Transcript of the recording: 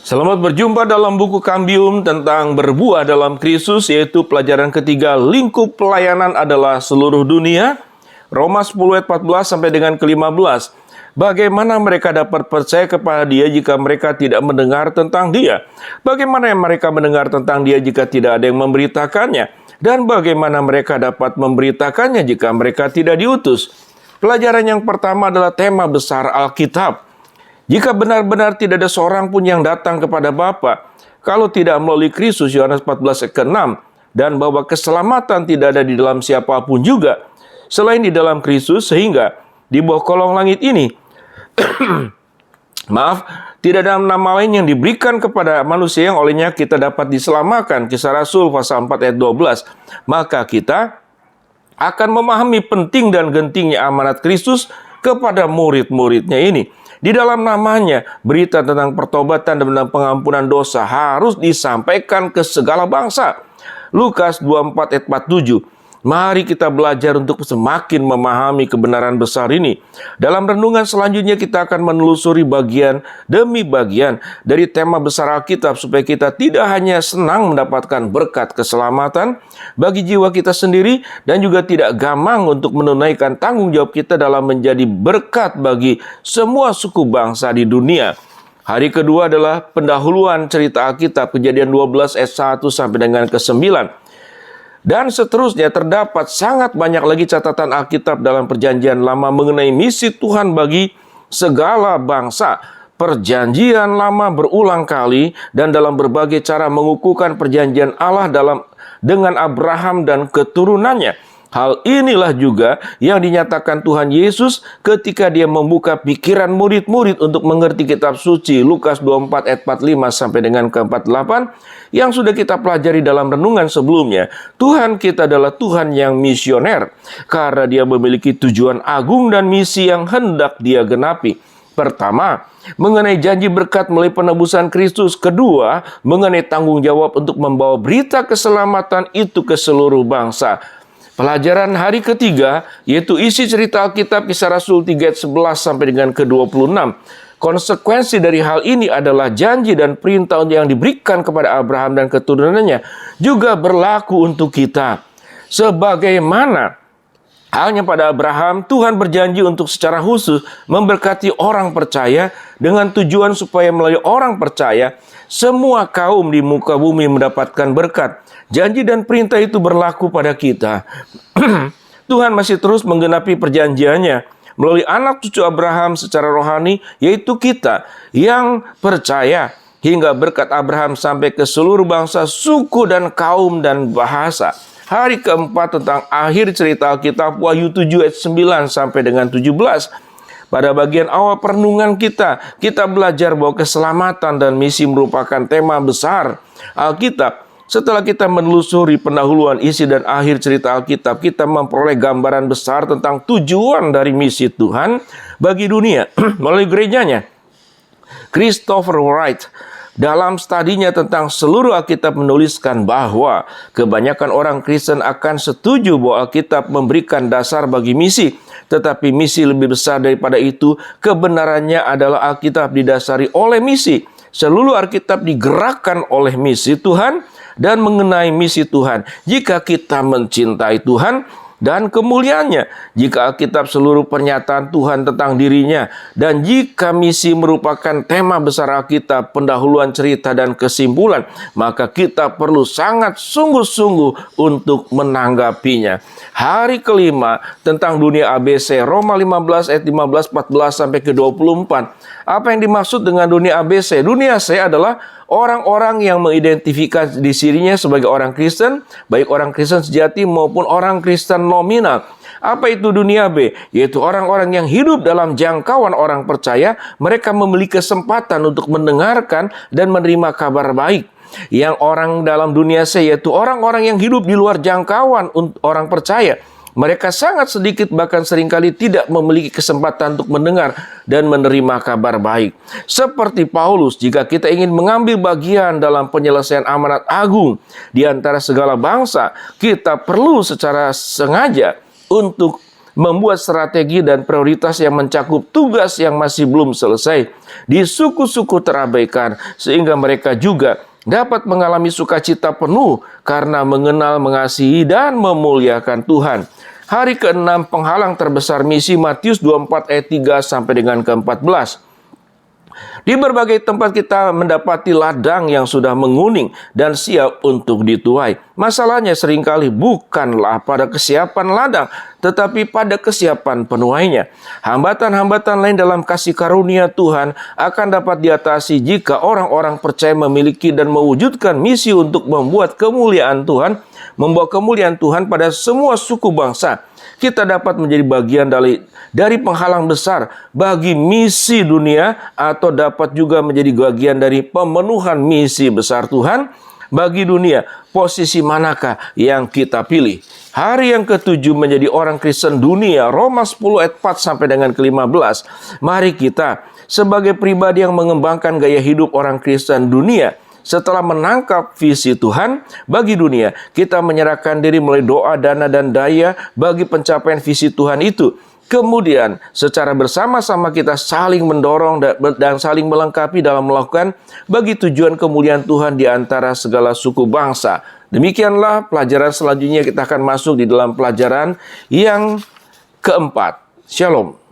Selamat berjumpa dalam buku Kambium tentang berbuah dalam Kristus, yaitu pelajaran ketiga, lingkup pelayanan adalah seluruh dunia. Roma 10 ayat 14 sampai dengan ke-15. Bagaimana mereka dapat percaya kepada Dia jika mereka tidak mendengar tentang Dia? Bagaimana mereka mendengar tentang Dia jika tidak ada yang memberitakannya? Dan bagaimana mereka dapat memberitakannya jika mereka tidak diutus? Pelajaran yang pertama adalah tema besar Alkitab. Jika benar-benar tidak ada seorang pun yang datang kepada Bapa, kalau tidak melalui Kristus, Yohanes 14 ayat ke-6, dan bahwa keselamatan tidak ada di dalam siapapun juga, selain di dalam Kristus, sehingga di bawah kolong langit ini, tidak ada nama lain yang diberikan kepada manusia yang olehnya kita dapat diselamatkan. Kisah Rasul pasal 4 ayat 12. Maka kita akan memahami penting dan gentingnya amanat Kristus kepada murid-muridnya ini. Di dalam namanya, berita tentang pertobatan dan tentang pengampunan dosa harus disampaikan ke segala bangsa. Lukas 24 ayat 47. Mari kita belajar untuk semakin memahami kebenaran besar ini. Dalam renungan selanjutnya kita akan menelusuri bagian demi bagian dari tema besar Alkitab supaya kita tidak hanya senang mendapatkan berkat keselamatan bagi jiwa kita sendiri dan juga tidak gamang untuk menunaikan tanggung jawab kita dalam menjadi berkat bagi semua suku bangsa di dunia. Hari kedua adalah pendahuluan cerita Alkitab, Kejadian 12 ayat 1 sampai dengan ke-9. Dan seterusnya terdapat sangat banyak lagi catatan Alkitab dalam Perjanjian Lama mengenai misi Tuhan bagi segala bangsa. Perjanjian Lama berulang kali dan dalam berbagai cara mengukuhkan perjanjian Allah dengan Abraham dan keturunannya. Hal inilah juga yang dinyatakan Tuhan Yesus ketika Dia membuka pikiran murid-murid untuk mengerti kitab suci. Lukas 24 ayat 45 sampai dengan ke-48 yang sudah kita pelajari dalam renungan sebelumnya. Tuhan kita adalah Tuhan yang misioner karena Dia memiliki tujuan agung dan misi yang hendak Dia genapi. Pertama, mengenai janji berkat melalui penebusan Kristus. Kedua, mengenai tanggung jawab untuk membawa berita keselamatan itu ke seluruh bangsa. Pelajaran hari ketiga, yaitu isi cerita Alkitab Kisah Rasul 3 ayat 11 sampai dengan ke-26. Konsekuensi dari hal ini adalah janji dan perintah yang diberikan kepada Abraham dan keturunannya juga berlaku untuk kita. Sebagaimana halnya pada Abraham, Tuhan berjanji untuk secara khusus memberkati orang percaya dengan tujuan supaya melalui orang percaya, semua kaum di muka bumi mendapatkan berkat. Janji dan perintah itu berlaku pada kita. Tuhan masih terus menggenapi perjanjiannya melalui anak cucu Abraham secara rohani, yaitu kita yang percaya, hingga berkat Abraham sampai ke seluruh bangsa, suku dan kaum dan bahasa. Hari keempat tentang akhir cerita Alkitab, Wahyu 7 ayat 9 sampai dengan 17. Pada bagian awal perenungan kita belajar bahwa keselamatan dan misi merupakan tema besar Alkitab. Setelah kita menelusuri pendahuluan isi dan akhir cerita Alkitab, kita memperoleh gambaran besar tentang tujuan dari misi Tuhan bagi dunia melalui gerejanya. Christopher Wright dalam studinya tentang seluruh Alkitab menuliskan bahwa kebanyakan orang Kristen akan setuju bahwa Alkitab memberikan dasar bagi misi. Tetapi misi lebih besar daripada itu. Kebenarannya adalah Alkitab didasari oleh misi. Seluruh Alkitab digerakkan oleh misi Tuhan dan mengenai misi Tuhan. Jika kita mencintai Tuhan dan kemuliaannya, jika Alkitab seluruh pernyataan Tuhan tentang dirinya, dan jika misi merupakan tema besar Alkitab, pendahuluan cerita dan kesimpulan, maka kita perlu sangat sungguh-sungguh untuk menanggapinya. Hari kelima tentang dunia ABC, Roma 15 ayat 15, 14 sampai ke 24. Apa yang dimaksud dengan dunia ABC? Dunia C adalah orang-orang yang mengidentifikasi dirinya sebagai orang Kristen, baik orang Kristen sejati maupun orang Kristen nominal. Apa itu dunia B? Yaitu orang-orang yang hidup dalam jangkauan orang percaya, mereka memiliki kesempatan untuk mendengarkan dan menerima kabar baik. Yang orang dalam dunia C yaitu orang-orang yang hidup di luar jangkauan orang percaya. Mereka sangat sedikit bahkan seringkali tidak memiliki kesempatan untuk mendengar dan menerima kabar baik. Seperti Paulus, jika kita ingin mengambil bagian dalam penyelesaian amanat agung di antara segala bangsa, kita perlu secara sengaja untuk membuat strategi dan prioritas yang mencakup tugas yang masih belum selesai di suku-suku terabaikan, sehingga mereka juga dapat mengalami sukacita penuh karena mengenal, mengasihi, dan memuliakan Tuhan. Hari ke-6 penghalang terbesar misi Matius 24 ayat 3 sampai dengan ke-14. Di berbagai tempat kita mendapati ladang yang sudah menguning dan siap untuk dituai. Masalahnya seringkali bukanlah pada kesiapan ladang, tetapi pada kesiapan penuainya. Hambatan-hambatan lain dalam kasih karunia Tuhan akan dapat diatasi jika orang-orang percaya memiliki dan mewujudkan misi untuk membuat kemuliaan Tuhan, membawa kemuliaan Tuhan pada semua suku bangsa. Kita dapat menjadi bagian dari penghalang besar bagi misi dunia, atau dapat juga menjadi bagian dari pemenuhan misi besar Tuhan bagi dunia. Posisi manakah yang kita pilih? Hari yang ke-7 menjadi orang Kristen dunia, Roma 10 ayat 4 sampai dengan ke-15. Mari kita sebagai pribadi yang mengembangkan gaya hidup orang Kristen dunia, setelah menangkap visi Tuhan bagi dunia, kita menyerahkan diri melalui doa, dana, dan daya bagi pencapaian visi Tuhan itu. Kemudian, secara bersama-sama kita saling mendorong dan saling melengkapi dalam melakukan bagi tujuan kemuliaan Tuhan di antara segala suku bangsa. Demikianlah pelajaran selanjutnya, kita akan masuk di dalam pelajaran yang keempat. Shalom.